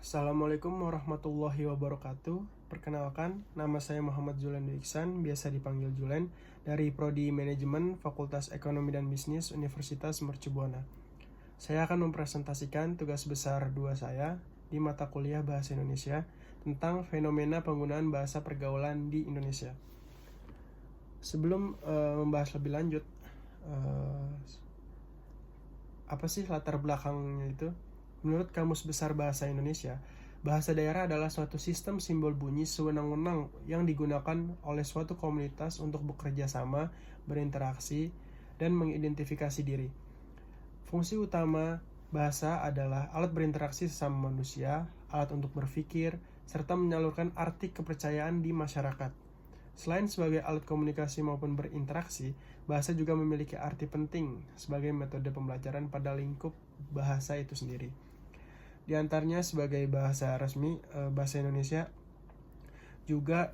Assalamualaikum warahmatullahi wabarakatuh. Perkenalkan, nama saya Muhammad Julen Iksan, biasa dipanggil Julen, dari Prodi Manajemen Fakultas Ekonomi dan Bisnis Universitas Mercu Buana. Saya akan mempresentasikan tugas besar 2 saya di mata kuliah Bahasa Indonesia tentang fenomena penggunaan bahasa pergaulan di Indonesia. Sebelum membahas lebih lanjut, apa sih latar belakangnya itu? Menurut Kamus Besar Bahasa Indonesia, bahasa daerah adalah suatu sistem simbol bunyi sewenang-wenang yang digunakan oleh suatu komunitas untuk bekerja sama, berinteraksi, dan mengidentifikasi diri. Fungsi utama bahasa adalah alat berinteraksi sesama manusia, alat untuk berpikir, serta menyalurkan arti kepercayaan di masyarakat. Selain sebagai alat komunikasi maupun berinteraksi, bahasa juga memiliki arti penting sebagai metode pembelajaran pada lingkup bahasa itu sendiri. Di antaranya sebagai bahasa resmi, bahasa Indonesia juga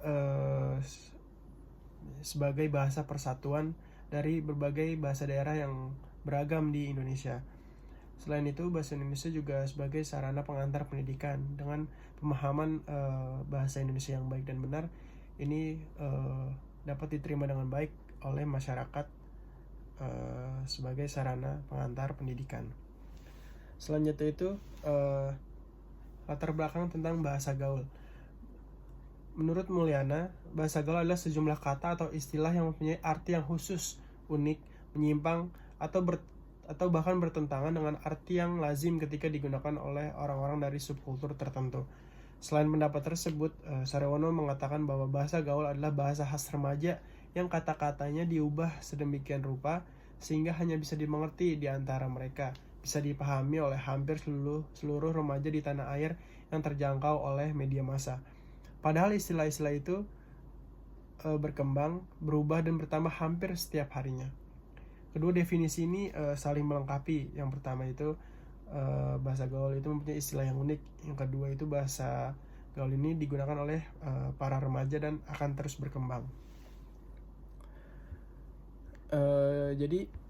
sebagai bahasa persatuan dari berbagai bahasa daerah yang beragam di Indonesia. Selain itu, bahasa Indonesia juga sebagai sarana pengantar pendidikan dengan pemahaman bahasa Indonesia yang baik dan benar. Ini dapat diterima dengan baik oleh masyarakat sebagai sarana pengantar pendidikan. Selanjutnya itu latar belakang tentang bahasa gaul. Menurut Mulyana, bahasa gaul adalah sejumlah kata atau istilah yang mempunyai arti yang khusus, unik, menyimpang, atau bahkan bertentangan dengan arti yang lazim ketika digunakan oleh orang-orang dari subkultur tertentu. Selain pendapat tersebut, Sarwono mengatakan bahwa bahasa gaul adalah bahasa khas remaja yang kata-katanya diubah sedemikian rupa sehingga hanya bisa dimengerti di antara mereka, bisa dipahami oleh hampir seluruh remaja di tanah air yang terjangkau oleh media massa. Padahal istilah-istilah itu berkembang, berubah, dan bertambah hampir setiap harinya. Kedua definisi ini saling melengkapi. Yang pertama itu bahasa gaul itu mempunyai istilah yang unik. Yang kedua itu bahasa gaul ini digunakan oleh para remaja dan akan terus berkembang. Jadi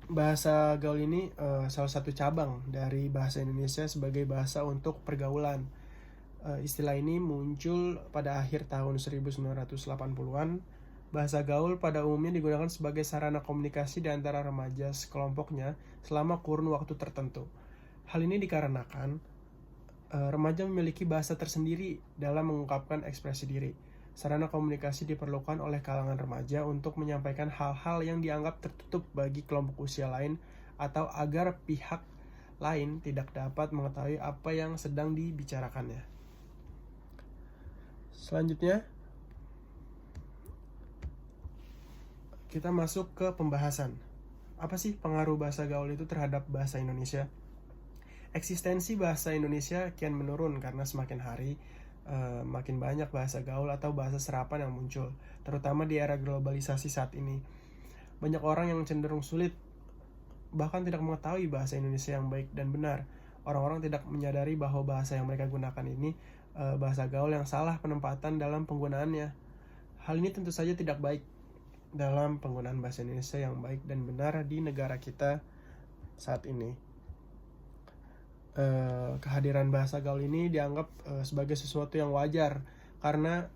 bahasa gaul ini salah satu cabang dari bahasa Indonesia sebagai bahasa untuk pergaulan. Istilah ini muncul pada akhir tahun 1980-an. Bahasa gaul pada umumnya digunakan sebagai sarana komunikasi di antara remaja sekelompoknya selama kurun waktu tertentu. Hal ini dikarenakan remaja memiliki bahasa tersendiri dalam mengungkapkan ekspresi diri. Sarana komunikasi diperlukan oleh kalangan remaja untuk menyampaikan hal-hal yang dianggap tertutup bagi kelompok usia lain atau agar pihak lain tidak dapat mengetahui apa yang sedang dibicarakannya. Selanjutnya, kita masuk ke pembahasan. Apa sih pengaruh bahasa gaul itu terhadap bahasa Indonesia? Eksistensi bahasa Indonesia kian menurun karena semakin hari makin banyak bahasa gaul atau bahasa serapan yang muncul, terutama di era globalisasi saat ini. Banyak orang yang cenderung sulit, bahkan tidak mengetahui bahasa Indonesia yang baik dan benar. Orang-orang tidak menyadari bahwa bahasa yang mereka gunakan ini bahasa gaul yang salah penempatan dalam penggunaannya. Hal ini tentu saja tidak baik dalam penggunaan bahasa Indonesia yang baik dan benar di negara kita saat ini. Kehadiran bahasa gaul ini dianggap sebagai sesuatu yang wajar karena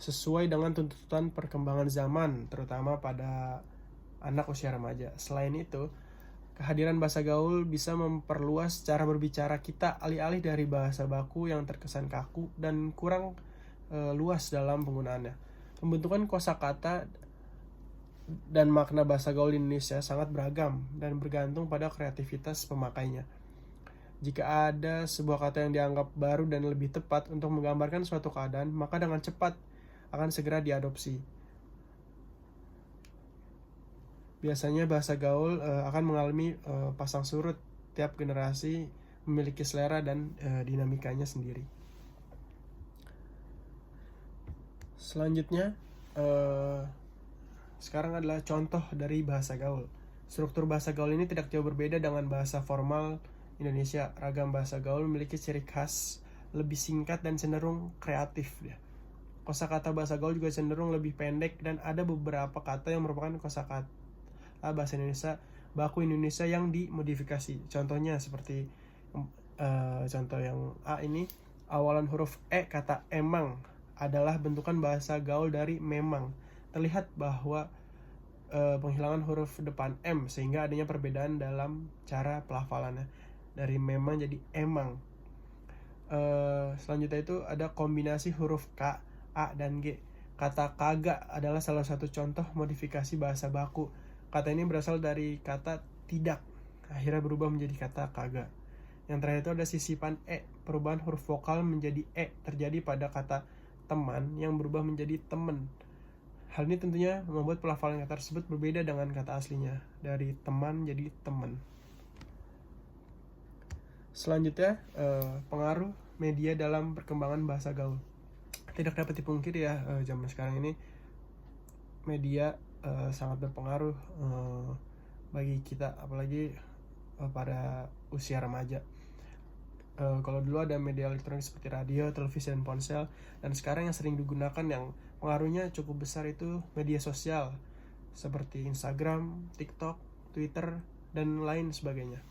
sesuai dengan tuntutan perkembangan zaman, terutama pada anak usia remaja. Selain itu, kehadiran bahasa gaul bisa memperluas cara berbicara kita alih-alih dari bahasa baku yang terkesan kaku dan kurang luas dalam penggunaannya. Pembentukan kosakata dan makna bahasa gaul di Indonesia sangat beragam dan bergantung pada kreativitas pemakainya. Jika ada sebuah kata yang dianggap baru dan lebih tepat untuk menggambarkan suatu keadaan, maka dengan cepat akan segera diadopsi. Biasanya bahasa gaul akan mengalami pasang surut. Tiap generasi memiliki selera dan dinamikanya sendiri. Selanjutnya, sekarang adalah contoh dari bahasa gaul. Struktur bahasa gaul ini tidak jauh berbeda dengan bahasa formal Indonesia. Ragam bahasa gaul memiliki ciri khas lebih singkat dan cenderung kreatif. Kosakata bahasa gaul juga cenderung lebih pendek dan ada beberapa kata yang merupakan kosakata bahasa Indonesia baku Indonesia yang dimodifikasi. Contohnya seperti Contoh yang A ini, awalan huruf E kata emang adalah bentukan bahasa gaul dari memang. Terlihat bahwa penghilangan huruf depan M sehingga adanya perbedaan dalam cara pelafalannya dari memang jadi emang. Selanjutnya itu ada kombinasi huruf K, A, dan G. Kata kagak adalah salah satu contoh modifikasi bahasa baku. Kata ini berasal dari kata tidak, akhirnya berubah menjadi kata kagak. Yang terakhir itu ada sisipan E. Perubahan huruf vokal menjadi E terjadi pada kata teman yang berubah menjadi temen. Hal ini tentunya membuat pelafalan kata tersebut berbeda dengan kata aslinya, dari teman jadi teman. Selanjutnya, pengaruh media dalam perkembangan bahasa gaul. Tidak dapat dipungkiri ya, zaman sekarang ini media sangat berpengaruh bagi kita, apalagi pada usia remaja. Kalau dulu ada media elektronik seperti radio, televisi, dan ponsel, dan sekarang yang sering digunakan yang pengaruhnya cukup besar itu media sosial seperti Instagram, TikTok, Twitter, dan lain sebagainya.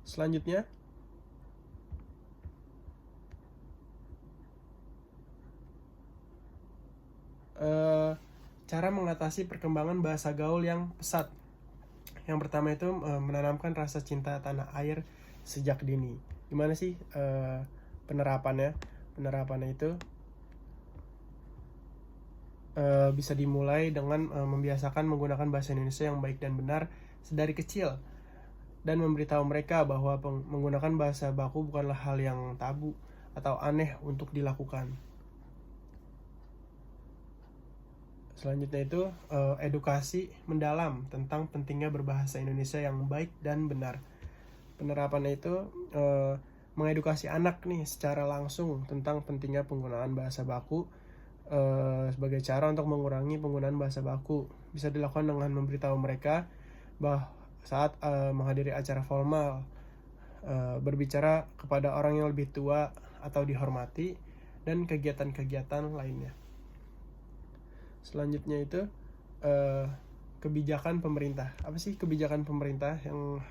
Selanjutnya, cara mengatasi perkembangan bahasa gaul yang pesat. Yang pertama itu menanamkan rasa cinta tanah air sejak dini. Gimana sih penerapannya? Penerapannya itu bisa dimulai dengan membiasakan menggunakan bahasa Indonesia yang baik dan benar sedari kecil, dan memberitahu mereka bahwa menggunakan bahasa baku bukanlah hal yang tabu atau aneh untuk dilakukan. Selanjutnya itu edukasi mendalam tentang pentingnya berbahasa Indonesia yang baik dan benar. Penerapannya itu mengedukasi anak nih secara langsung tentang pentingnya penggunaan bahasa baku sebagai cara untuk mengurangi penggunaan bahasa baku. Bisa dilakukan dengan memberitahu mereka bahwa saat menghadiri acara formal, berbicara kepada orang yang lebih tua atau dihormati, dan kegiatan-kegiatan lainnya. Selanjutnya itu kebijakan pemerintah. Apa sih kebijakan pemerintah yang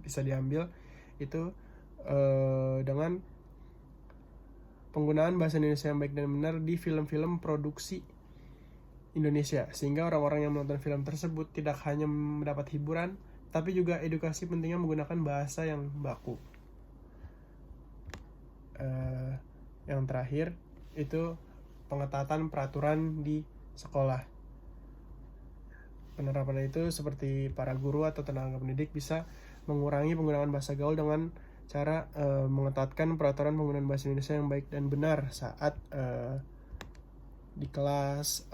bisa diambil? Itu dengan penggunaan bahasa Indonesia yang baik dan benar di film-film produksi Indonesia, sehingga orang-orang yang menonton film tersebut tidak hanya mendapat hiburan, tapi juga edukasi pentingnya menggunakan bahasa yang baku. Yang terakhir itu pengetatan peraturan di sekolah. Penerapan itu seperti para guru atau tenaga pendidik bisa mengurangi penggunaan bahasa gaul dengan cara mengetatkan peraturan penggunaan bahasa Indonesia yang baik dan benar saat di kelas,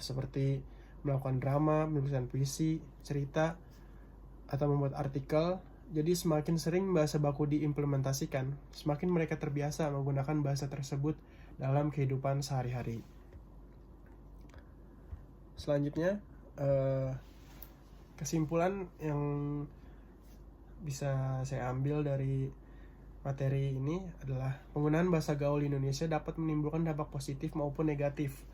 seperti melakukan drama, menuliskan puisi, cerita, atau membuat artikel. Jadi semakin sering bahasa baku diimplementasikan, semakin mereka terbiasa menggunakan bahasa tersebut dalam kehidupan sehari-hari. Selanjutnya, kesimpulan yang bisa saya ambil dari materi ini adalah penggunaan bahasa gaul di Indonesia dapat menimbulkan dampak positif maupun negatif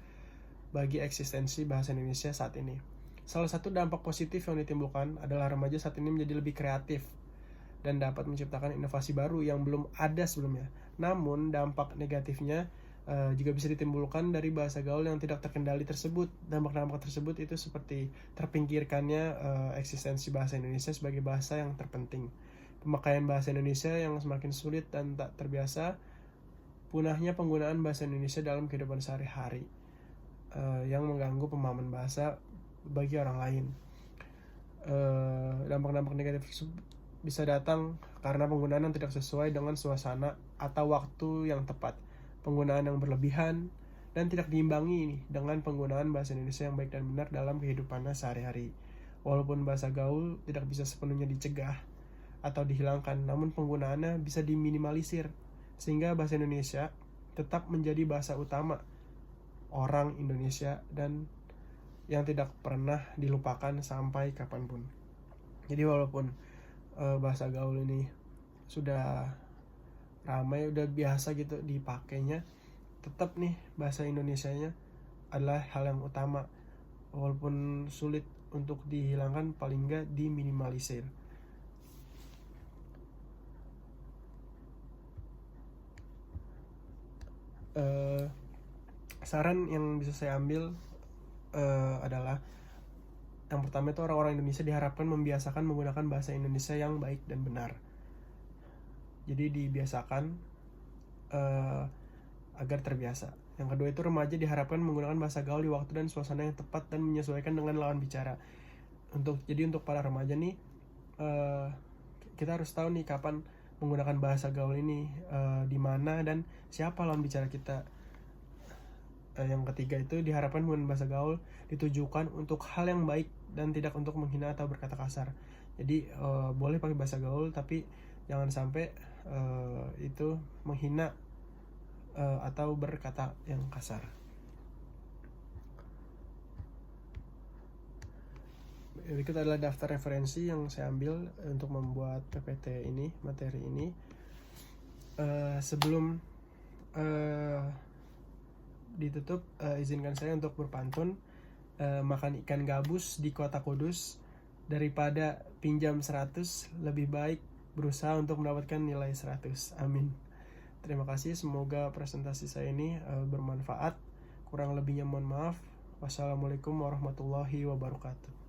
bagi eksistensi bahasa Indonesia saat ini. Salah satu dampak positif yang ditimbulkan adalah remaja saat ini menjadi lebih kreatif dan dapat menciptakan inovasi baru yang belum ada sebelumnya. Namun dampak negatifnya juga bisa ditimbulkan dari bahasa gaul yang tidak terkendali tersebut. Dampak-dampak tersebut itu seperti terpinggirkannya eksistensi bahasa Indonesia sebagai bahasa yang terpenting, pemakaian bahasa Indonesia yang semakin sulit dan tak terbiasa, punahnya penggunaan bahasa Indonesia dalam kehidupan sehari-hari yang mengganggu pemahaman bahasa bagi orang lain. Dampak-dampak negatif bisa datang karena penggunaan yang tidak sesuai dengan suasana atau waktu yang tepat, penggunaan yang berlebihan, dan tidak diimbangi dengan penggunaan bahasa Indonesia yang baik dan benar dalam kehidupannya sehari-hari. Walaupun bahasa gaul tidak bisa sepenuhnya dicegah atau dihilangkan, namun penggunaannya bisa diminimalisir sehingga bahasa Indonesia tetap menjadi bahasa utama orang Indonesia dan yang tidak pernah dilupakan sampai kapanpun. Jadi walaupun bahasa gaul ini sudah ramai, udah biasa gitu dipakainya, tetap nih bahasa Indonesianya adalah hal yang utama, walaupun sulit untuk dihilangkan, paling enggak diminimalisir. Saran yang bisa saya ambil adalah yang pertama itu orang-orang Indonesia diharapkan membiasakan menggunakan bahasa Indonesia yang baik dan benar. Jadi dibiasakan agar terbiasa. Yang kedua itu remaja diharapkan menggunakan bahasa gaul di waktu dan suasana yang tepat dan menyesuaikan dengan lawan bicara. Jadi untuk para remaja nih, kita harus tahu nih kapan menggunakan bahasa gaul ini, di mana dan siapa lawan bicara kita. Yang ketiga itu diharapkan menggunakan bahasa gaul ditujukan untuk hal yang baik dan tidak untuk menghina atau berkata kasar. Jadi boleh pakai bahasa gaul tapi jangan sampai itu menghina atau berkata yang kasar. Berikut adalah daftar referensi yang saya ambil untuk membuat PPT ini, materi ini. Sebelum ditutup, izinkan saya untuk berpantun. Makan ikan gabus di kota Kudus daripada pinjam 100, lebih baik berusaha untuk mendapatkan nilai 100. Amin. Terima kasih, semoga presentasi saya ini bermanfaat. Kurang lebihnya mohon maaf. Wassalamualaikum warahmatullahi wabarakatuh.